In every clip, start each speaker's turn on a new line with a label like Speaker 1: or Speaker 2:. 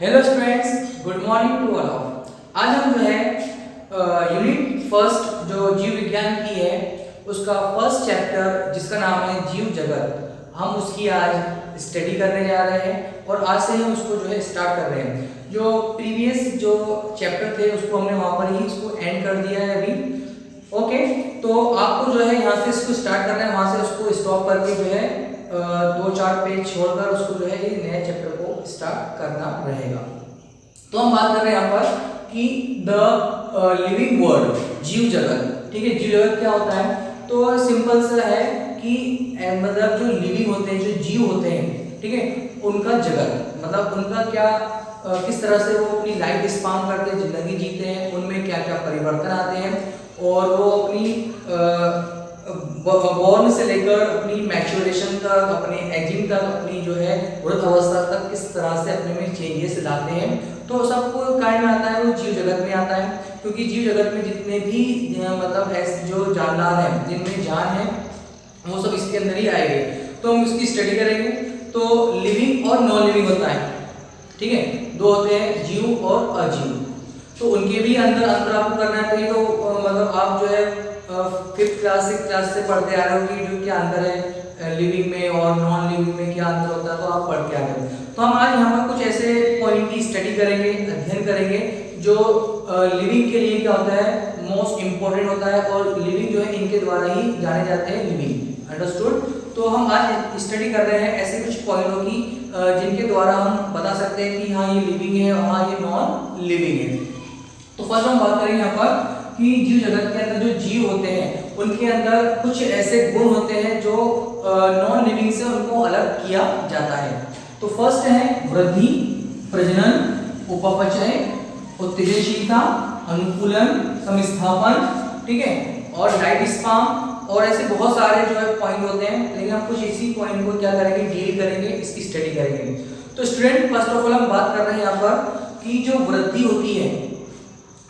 Speaker 1: Hello students, good morning to all of. आज हम जो है यूनिट फर्स्ट जो जीव विज्ञान की है उसका फर्स्ट चैप्टर जिसका नाम है जीव जगत, हम उसकी आज स्टडी करने जा रहे हैं और आज से हम उसको जो है स्टार्ट कर रहे हैं। जो प्रीवियस जो चैप्टर थे उसको हमने वहाँ पर ही इसको एंड कर दिया है अभी। ओके, तो आपको जो है यहाँ से इसको स्टार्ट करना है, वहाँ से उसको स्टॉप करके जो है दो चार पेज छोड़कर उसको जो है ये नए चैप्टर को स्टार्ट करना रहेगा। तो हम बात कर रहे हैं यहाँ पर कि द लिविंग वर्ल्ड, जीव जगत। ठीक है, जीव जगत क्या होता है? तो सिंपल सा है कि मतलब जो लिविंग होते हैं, जो जीव होते हैं, ठीक है, उनका जगत मतलब उनका क्या किस तरह से वो अपनी लाइफ स्पान करते हैं, जिंदगी जीते हैं, उनमें क्या क्या परिवर्तन आते हैं और वो अपनी बॉर्न से लेकर अपनी मैच्योरेशन तक, अपने एजिंग तक, अपनी जो है वृद्ध अवस्था तक किस तरह से अपने में चेंजेस लाते हैं, तो सबको काय में आता है, वो जीव जगत में आता है। क्योंकि जीव जगत में जितने भी मतलब ऐसे जो जानदार हैं, जिनमें जान है, वो सब इसके अंदर ही आएंगे। तो हम इसकी स्टडी करेंगे। तो लिविंग और नॉन लिविंग होता है, ठीक है, दो होते हैं, जीव और अजीव। तो उनके भी अंदर अंदर आपको करना है। तो ये तो मतलब आप जो है फिफ्थ क्लास सिक्स क्लास से पढ़ते आ रहे हो कि जो क्या अंदर है लिविंग में और नॉन लिविंग में, क्या अंदर होता है, तो आप पढ़ के आ रहे हो। तो हम आज यहाँ पर कुछ ऐसे पॉइंट की स्टडी करेंगे, अध्ययन करेंगे जो लिविंग के लिए क्या होता है, मोस्ट इंपॉर्टेंट होता है और लिविंग जो है इनके द्वारा ही जाने जाते हैं, लिविंग। अंडरस्टूड? तो हम आज स्टडी कर रहे हैं ऐसे कुछ पॉइंटों की जिनके द्वारा हम बता सकते हैं कि हाँ ये लिविंग है और हाँ ये नॉन लिविंग है। तो फर्स्ट हम बात करेंगे यहाँ पर कि जीव जगत के अंदर जो जीव होते हैं उनके अंदर कुछ ऐसे गुण होते हैं जो नॉन लिविंग से उनको अलग किया जाता है। तो फर्स्ट है वृद्धि, प्रजनन, उपापचय, उत्तेजनशीलता, अनुकूलन, समस्थापन, ठीक है, और लाइफ स्पान, और ऐसे बहुत सारे जो है पॉइंट होते हैं, लेकिन हम कुछ इसी पॉइंट को क्या करेंगे, डील करेंगे, इसकी स्टडी करेंगे। तो स्टूडेंट फर्स्ट ऑफ ऑल हम बात कर रहे हैं यहाँ पर कि जो वृद्धि होती है,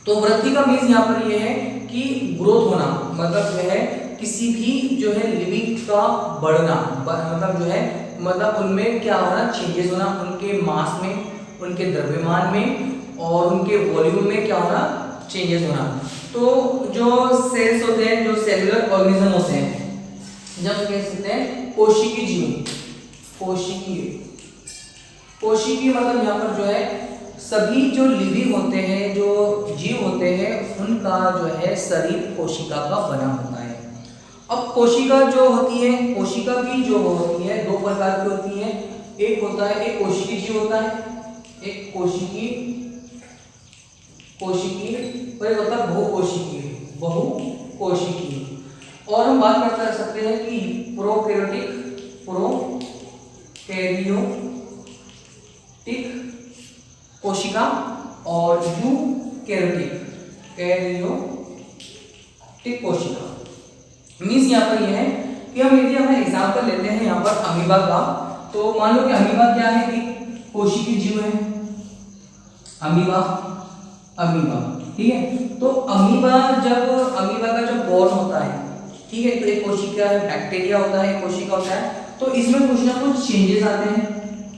Speaker 1: तो वृद्धि का मीन्स यहाँ पर ये है कि ग्रोथ होना, मतलब जो है किसी भी जो है लिविंग का बढ़ना, मतलब जो है मतलब उनमें क्या होना, चेंजेस होना, उनके मास में, उनके द्रव्यमान में और उनके वॉल्यूम में क्या होना, चेंजेस होना। तो जो सेल्स होते हैं, जो सेलुलर ऑर्गेनिज्म होते हैं, जब कह सकते हैं कोशिकीय जीव, कोशिकीय मतलब यहाँ पर जो है सभी जो लिविंग होते हैं, जो जीव होते हैं, उनका जो है शरीर कोशिका का बना होता है। अब कोशिका जो होती है, कोशिका भी जो होती है दो प्रकार की होती है। एक होता है, एक कोशिकीय जीव होता है, एक कोशिकीय और एक होता है बहुकोशिकीय। और हम बात कर सकते हैं कि प्रोकैरियोटिक कोशिका और यूकैरियोटिक कोशिका। मीन्स यहाँ पर यह है कि हम यदि हम एग्जांपल लेते हैं यहाँ पर अमीबा का, तो मान लो कि अमीबा क्या है, कि कोशिकीय जीव है, अमीबा, ठीक है। तो अमीबा का जब बॉर्न होता है, ठीक है, तो एक कोशिका है, बैक्टीरिया होता है, एक कोशिका होता है, तो इसमें कुछ ना कुछ चेंजेस आते हैं,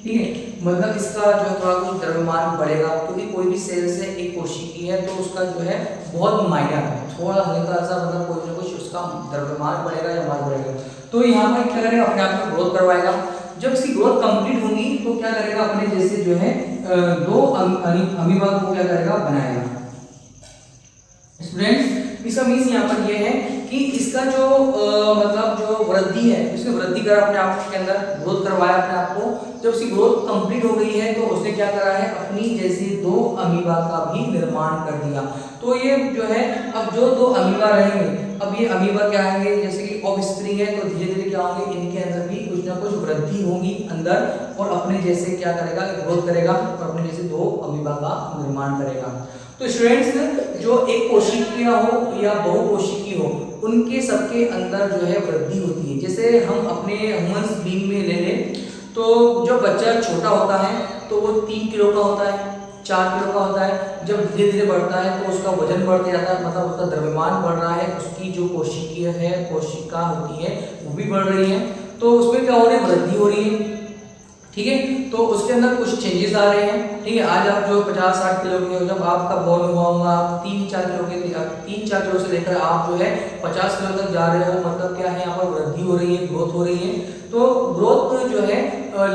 Speaker 1: ठीक है, मतलब इसका जो है थोड़ा कुछ द्रव्यमान बढ़ेगा, क्योंकि कोई भी सेल से एक कोशिकी है तो उसका जो है बहुत माइनर, थोड़ा हल्का सा, मतलब कोई ना कुछ उसका द्रव्यमान बढ़ेगा या मास बढ़ेगा। तो यहाँ पर क्या करेगा, अपने आप को ग्रोथ करवाएगा। जब इसकी ग्रोथ कंप्लीट होगी तो क्या करेगा, अपने जैसे जो है दो अमीबा को क्या करेगा, बनाएगा। स्टूडेंट्स, इसका मीन्स यहाँ पर ये है कि इसका जो मतलब जो वृद्धि है, उसने वृद्धि करा अपने आप के अंदर, ग्रोथ करवाया अपने आप को। जब उसकी ग्रोथ कंप्लीट हो गई है तो उसने क्या करा है, अपनी जैसी दो अमीबा का भी निर्माण कर दिया। तो ये जो है अब जो दो अमीबा रहेंगे, अब ये अमीबा क्या आएंगे, जैसे कि ऑफस्प्रिंग है, तो धीरे धीरे क्या होंगे, इनके अंदर भी कुछ ना कुछ वृद्धि होगी अंदर, और अपने जैसे क्या करेगा, ग्रोथ करेगा और अपने जैसे दो अमीबा का निर्माण करेगा। तो स्टूडेंट्स, जो एक कोशिकीय हो या बहुकोशिकीय हो, उनके सबके अंदर जो है वृद्धि होती है। जैसे हम अपने ह्यूमन बीइंग में ले लें, तो जो बच्चा छोटा होता है तो वो 3 किलो का होता है, 4 किलो का होता है। जब धीरे धीरे बढ़ता है तो उसका वजन बढ़ते जाता है, मतलब उसका द्रव्यमान बढ़ रहा है, उसकी जो कोशिकीय है, कोशिका होती है, वो भी बढ़ रही है। तो उसमें क्या हो रहा है, वृद्धि हो रही है, ठीक है। तो उसके अंदर कुछ चेंजेस आ रहे हैं, ठीक है। आज आप जो 50-60 किलो के हो, जब आपका बॉर्न हुआ होगा आप 3-4 किलो के 3-4 किलो से लेकर आप जो है 50 किलो तक जा रहे हो, मतलब क्या है यहाँ पर वृद्धि हो रही है, ग्रोथ हो रही है। तो ग्रोथ जो है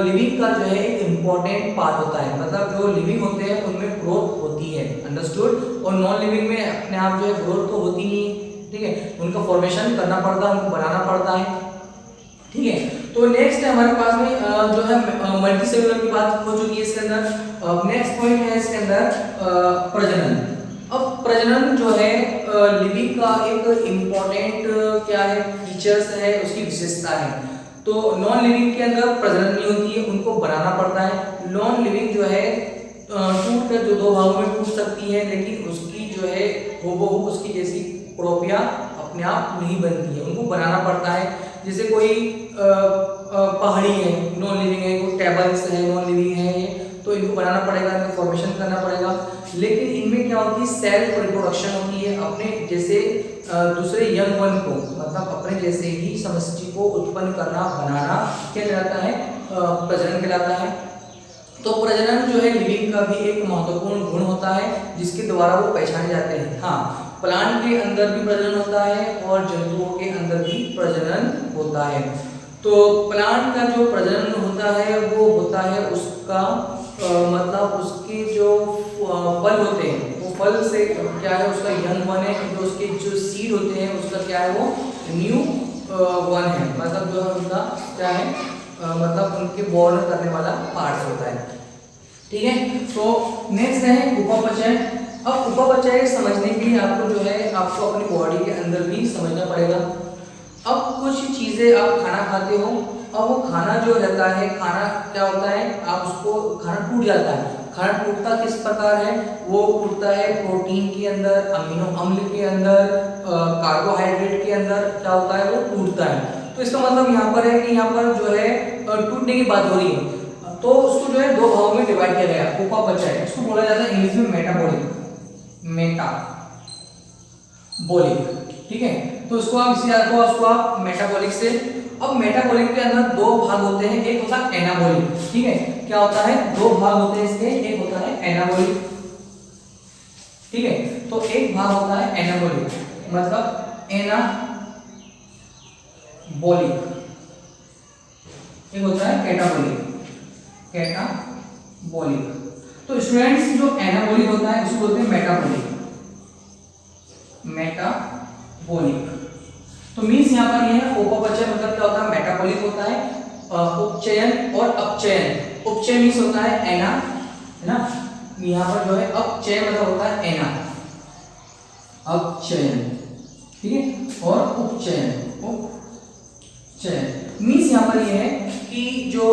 Speaker 1: लिविंग का जो है एक इम्पॉर्टेंट पार्ट होता है, मतलब जो लिविंग होते हैं उनमें ग्रोथ होती है, अंडरस्टूड। और नॉन लिविंग में अपने आप जो है ग्रोथ तो होती नहीं है, ठीक है। उनका फॉर्मेशन करना पड़ता है, उनको बनाना पड़ता है, ठीक है। तो नेक्स्ट है हमारे पास में जो है मल्टी सेलुलर की बात हो चुकी है इसके अंदर। नेक्स्ट पॉइंट है इसके अंदर प्रजनन। अब प्रजनन जो है लिविंग का एक इम्पॉर्टेंट क्या है, फीचर्स है, उसकी विशेषता है। तो नॉन लिविंग के अंदर प्रजनन नहीं होती है, उनको बनाना पड़ता है। नॉन लिविंग जो है टूट कर जो दो भागों में टूट सकती है, लेकिन उसकी जो है हूबहू उसकी जैसी कॉपियां अपने आप नहीं बनती है, उनको बनाना पड़ता है। जैसे कोई पहाड़ी है, नॉन लिविंग है, कोई टेबल्स है, नॉन लिविंग है, तो इनको बनाना पड़ेगा, इनको फॉर्मेशन करना पड़ेगा। लेकिन इनमें क्या होती है, सेल्फ रिप्रोडक्शन होती है, अपने जैसे दूसरे यंग वन को, मतलब अपने जैसे ही समष्टि को उत्पन्न करना, बनाना क्या कहलाता है, प्रजनन कहलाता है। तो प्रजनन जो है लिविंग का भी एक महत्वपूर्ण गुण होता है, जिसके द्वारा वो पहचाने जाते हैं। हाँ, प्लांट के अंदर भी प्रजनन होता है और जंतुओं के अंदर भी प्रजनन होता है। तो प्लांट का जो प्रजनन होता है वो होता है उसका मतलब उसके जो फल होते हैं, वो फल से क्या है, उसका यंग वन है, जो उसके जो सीड होते हैं उसका क्या है, वो न्यू वन है, मतलब जो उनका क्या है, मतलब उनके बॉर्न करने वाला पार्ट होता है, ठीक है। तो नेक्स्ट है उपापचय। अब उपापचय समझने के लिए आपको जो है आपको अपनी बॉडी के अंदर भी समझना पड़ेगा। अब कुछ चीजें आप खाना खाते हो, अब वो खाना जो रहता है, खाना क्या होता है, आप उसको खाना टूट जाता है। खाना टूटता किस प्रकार है, वो टूटता है प्रोटीन के अंदर, अमीनो अम्ल के अंदर, कार्बोहाइड्रेट के अंदर, क्या होता है, वो टूटता है। तो इसका मतलब यहाँ पर है कि यहाँ पर जो है टूटने की बात हो रही है, तो उसको जो है दो भागों में डिवाइड किया गया, उपापचय। इसको बोला जाता है इंग्लिश में मेटाबॉलिक, ठीक है। तो उसको आप इसी याद को उसको आप मेटाबॉलिक से। अब मेटाबॉलिक के अंदर दो भाग होते हैं, एक होता है एनाबॉलिक, ठीक है। क्या होता है, दो भाग होते हैं इसके, एक होता है एनाबॉलिक, ठीक है। तो एक भाग होता है एनाबॉलिक, मतलब एनाबॉलिक, एक होता है कैटाबॉलिक, तो स्टूडेंट्स जो एनाबॉलिक होता है उसको बोलते हैं मेटाबॉलिक, तो मीन्स यहाँ पर ये है उपापचय मतलब क्या होता है, मेटाबॉलिक होता है, उपचयन और अपचयन। उपचय मीन्स होता है एना, है ना, यहाँ पर जो है अपचय मतलब होता है एना, अपचयन, ठीक है। और उपचयन मीन्स यहाँ पर ये है कि जो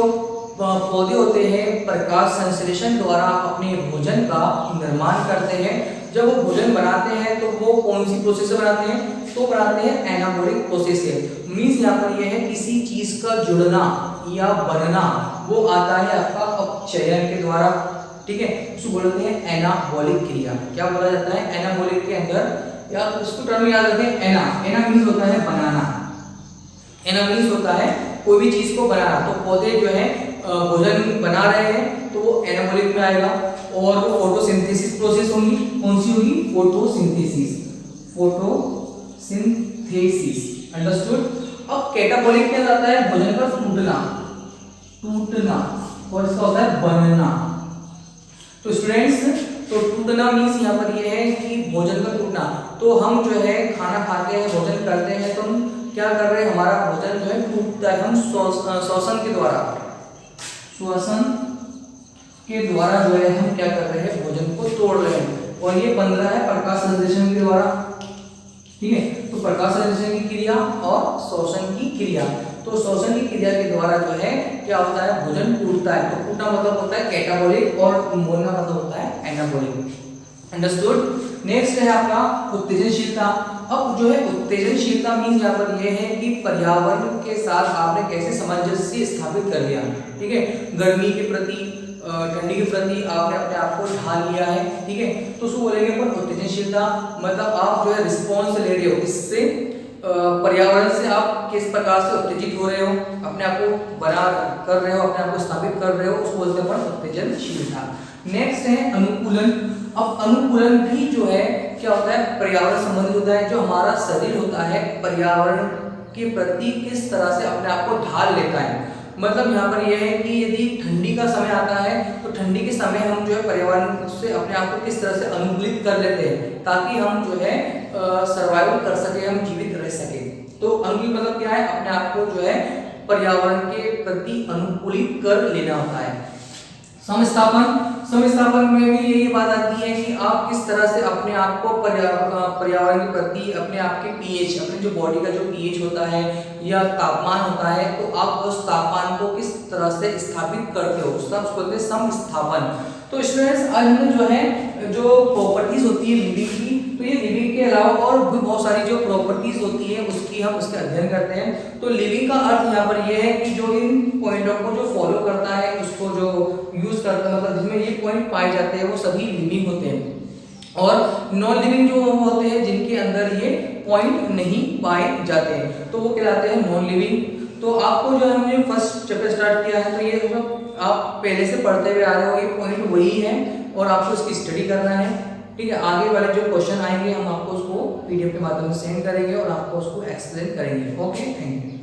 Speaker 1: पौधे होते हैं प्रकाश संश्लेषण द्वारा अपने भोजन का निर्माण करते हैं। जब वो भोजन बनाते हैं तो वो कौन सी प्रोसेस से बनाते हैं, तो बनाते हैं एनाबॉलिक प्रोसेस से। मीन्स यहाँ पर ये है किसी चीज का जुड़ना या बनना, वो आता है आपका अपचयन के द्वारा, ठीक है। उसको बोलते हैं एनाबॉलिक क्रिया। क्या बोला जाता है एनाबॉलिक के अंदर, या इसको टर्म याद रखें, एना मीन्स होता है बनाना, एना मीन्स होता है कोई भी चीज को बनाना। तो पौधे जो है भोजन बना रहे हैं तो वो एनाबॉलिक में आएगा, और वो फोटोसिंथेसिस प्रोसेस होगी, कौन सी होगी, फोटोसिंथेसिस, अंडरस्टूड। अब कैटाबॉलिक क्या आता है, भोजन का टूटना, और इसका होता है बनना। तो स्टूडेंट्स, तो टूटना मीन्स यहाँ पर ये है कि भोजन का टूटना। तो हम जो है खाना खाते हैं, भोजन करते हैं, तो हम क्या कर रहे हैं, हमारा भोजन जो है टूटता है, हम श्वसन के द्वारा जो है हम क्या कर रहे हैं, भोजन को तोड़ रहे हैं, और ये बन रहा है प्रकाश संश्लेषण के द्वारा, ठीक है। तो प्रकाश संश्लेषण की क्रिया और श्वसन की क्रिया, तो श्वसन की क्रिया के द्वारा जो है क्या होता है, भोजन टूटता है। तो टूटना मतलब होता है कैटाबॉलिक, और बोलना मतलब होता है एनाबॉलिक, अंडरस्टूड। नेक्स्ट है आपका उत्तेजनशीलता। अब जो है उत्तेजनशीलता मीन्स यहाँ पर ये है कि पर्यावरण के साथ आपने कैसे सामंजस्य स्थापित कर लिया, ठीक है। गर्मी के प्रति, ठंडी के प्रति आपने अपने आप को ढाल लिया है, ठीक है। तो उसको बोलेंगे पर उत्तेजनशीलता, मतलब आप जो है रिस्पॉन्स ले रहे हो, इससे पर्यावरण से आप किस प्रकार से उत्तेजित हो रहे हो, अपने आप को बना कर रहे हो, अपने आप को स्थापित कर रहे हो, उसको बोलते हैं अपन उत्तेजनशीलता। नेक्स्ट है अनुकूलन। अब अनुकूलन भी जो है क्या होता है, पर्यावरण संबंधित होता है। जो हमारा शरीर होता है पर्यावरण के प्रति किस तरह से अपने आप को ढाल लेता है। मतलब यहाँ पर यह है कि यदि ठंडी का समय आता है तो ठंडी के समय हम जो है पर्यावरण से अपने आप को किस तरह से अनुकूलित कर लेते हैं ताकि हम जो है सर्वाइवल कर सके, हम जीवित रह सके। तो अनुकूल मतलब क्या है, अपने आप को जो है पर्यावरण के प्रति अनुकूलित कर लेना होता है। समस्थापन, समस्थापन में भी यही बात आती है कि आप किस तरह से अपने आप को पर्यावरण के प्रति अपने आप के पीएच, अपने जो बॉडी का जो पीएच होता है या तापमान होता है, तो आप उस तापमान को किस तरह से स्थापित करते हो, उसको बोलते हैं समस्थापन। तो स्टूडेंट्स आज हमने जो है जो प्रॉपर्टीज होती है लिविंग की, तो ये लिविंग के अलावा और भी बहुत सारी जो प्रॉपर्टीज होती है उसकी हम उसके अध्ययन करते हैं। तो लिविंग का अर्थ यहाँ पर यह है कि जो इन पॉइंटों को जो फॉलो करता है, उसको जो यूज करता है, मतलब जिसमें ये पॉइंट पाए जाते हैं वो सभी लिविंग होते हैं। और नॉन लिविंग जो होते हैं जिनके अंदर ये पॉइंट नहीं पाए जाते हैं तो वो कहलाते हैं नॉन लिविंग। तो आपको जो है हमने फर्स्ट चैप्टर स्टार्ट किया है तो ये मतलब आप पहले से पढ़ते हुए आ रहे हो, ये पॉइंट वही है और आपको इसकी स्टडी करना है। ठीक है, आगे वाले जो क्वेश्चन आएंगे हम आपको उसको पीडीएफ के माध्यम से सेंड करेंगे और आपको उसको एक्सप्लेन करेंगे। Okay, thank you.